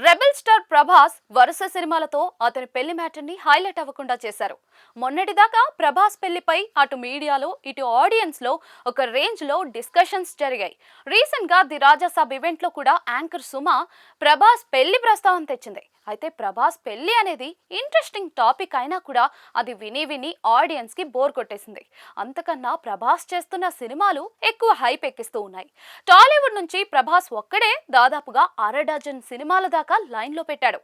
Rebel star Prabhas వరుస సినిమాలతో అతని పెళ్లి మ్యాటర్ని హైలైట్ అవ్వకుండా చేశారు. మొన్నటిదాకా ప్రభాస్ పెళ్లిపై అటు మీడియాలో ఇటు ఆడియన్స్ లో ఒక రేంజ్ లో డిస్కషన్స్ జరిగాయి. రీసెంట్ గా ది రాజాసాబ్ ఈవెంట్ లో కూడా యాంకర్ సుమ ప్రభాస్ పెళ్లి ప్రస్తావన తెచ్చింది. అయితే ప్రభాస్ పెళ్లి అనేది ఇంట్రెస్టింగ్ టాపిక్ అయినా కూడా అది విని విని ఆడియన్స్ కి బోర్ కొట్టేసింది. అంతకన్నా ప్రభాస్ చేస్తున్న సినిమాలు ఎక్కువ హైప్ ఎక్కిస్తూ ఉన్నాయి. టాలీవుడ్ నుంచి ప్రభాస్ ఒక్కడే దాదాపుగా అర డజన్ సినిమాల దాకా లైన్ లో పెట్టాడు.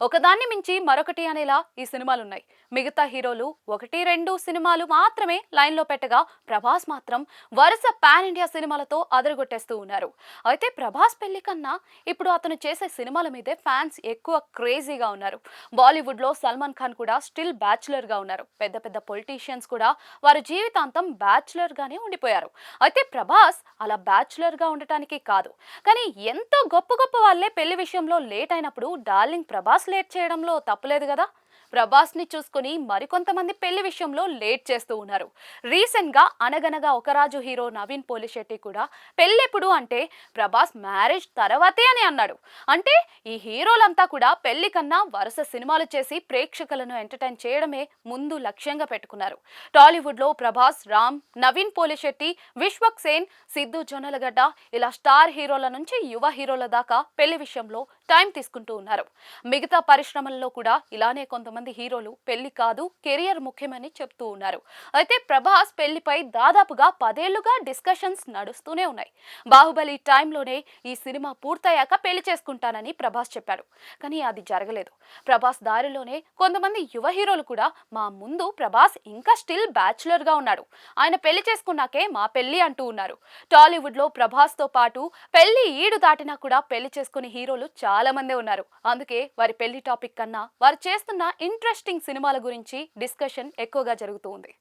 ఒకదాన్ని మించి మరొకటి అనేలా ఈ సినిమాలున్నాయి. మిగతా హీరోలు ఒకటి రెండు సినిమాలు మాత్రమే లైన్ లో పెట్టగా ప్రభాస్ మాత్రం వరుస పాన్ ఇండియా సినిమాలతో అదరగొట్టేస్తూ ఉన్నారు. అయితే ప్రభాస్ పెళ్లి కన్నా ఇప్పుడు అతను చేసే సినిమాల మీదే ఫ్యాన్స్ ఎక్కువ క్రేజీగా ఉన్నారు. బాలీవుడ్ లో సల్మాన్ ఖాన్ కూడా స్టిల్ బ్యాచులర్ గా ఉన్నారు. పెద్ద పెద్ద పొలిటీషియన్స్ కూడా వారి జీవితాంతం బ్యాచులర్ గానే ఉండిపోయారు. అయితే ప్రభాస్ అలా బ్యాచులర్ గా ఉండటానికి కాదు, కానీ ఎంతో గొప్ప గొప్ప వాళ్ళే పెళ్లి విషయంలో లేట్ అయినప్పుడు డార్లింగ్ ప్రభాస్ లేట్ చేయడంలో తప్పులేదు కదా. ప్రభాస్ ని చూసుకుని మరికొంతమంది పెళ్లి విషయంలో లేట్ చేస్తూ ఉన్నారు. రీసెంట్ గా అనగనగా ఒక రాజు హీరో నవీన్ పోలిశెట్టి కూడా పెళ్ళెప్పుడు అంటే ప్రభాస్ మ్యారేజ్ తర్వాతే అని అన్నాడు. అంటే ఈ హీరోలంతా కూడా పెళ్లి కన్నా వరుస సినిమాలు చేసి ప్రేక్షకులను ఎంటర్టైన్ చేయడమే ముందు లక్ష్యంగా పెట్టుకున్నారు. టాలీవుడ్ లో ప్రభాస్, రామ్, నవీన్ పోలిశెట్టి, విశ్వక్ సేన్, సిద్ధు జొన్నలగడ్డ ఇలా స్టార్ హీరోల నుంచి యువ హీరోల దాకా పెళ్లి విషయంలో టైం తీసుకుంటూ ఉన్నారు. మిగతా పరిశ్రమల్లో కూడా ఇలానే కొంతమంది హీరోలు పెళ్లి కాదు కెరియర్ ముఖ్యమని చెప్తూ ఉన్నారు. అయితే ప్రభాస్ పెళ్లిపై దాదాపుగా 10 ఏళ్లుగా డిస్కషన్స్ నడుస్తూనే ఉన్నాయి. బాహుబలి టైంలోనే ఈ సినిమా పూర్తయ్యాక పెళ్లి చేసుకుంటానని ప్రభాస్ చెప్పారు, కానీ అది జరగలేదు. ప్రభాస్ దారిలోనే కొంతమంది యువ హీరోలు కూడా మా ముందు ప్రభాస్ ఇంకా స్టిల్ బ్యాచులర్ గా ఉన్నాడు, ఆయన పెళ్లి చేసుకున్నాకే మా పెళ్లి అంటూ ఉన్నారు. టాలీవుడ్ లో ప్రభాస్ తో పాటు పెళ్లి ఈడు దాటినా కూడా పెళ్లి చేసుకునే హీరోలు చాలా మందే ఉన్నారు. అందుకే వారి పెళ్లి టాపిక్ కన్నా వారు చేస్తున్న ఇంట్రెస్టింగ్ సినిమాల గురించి డిస్కషన్ ఎక్కువగా జరుగుతూ ఉంది.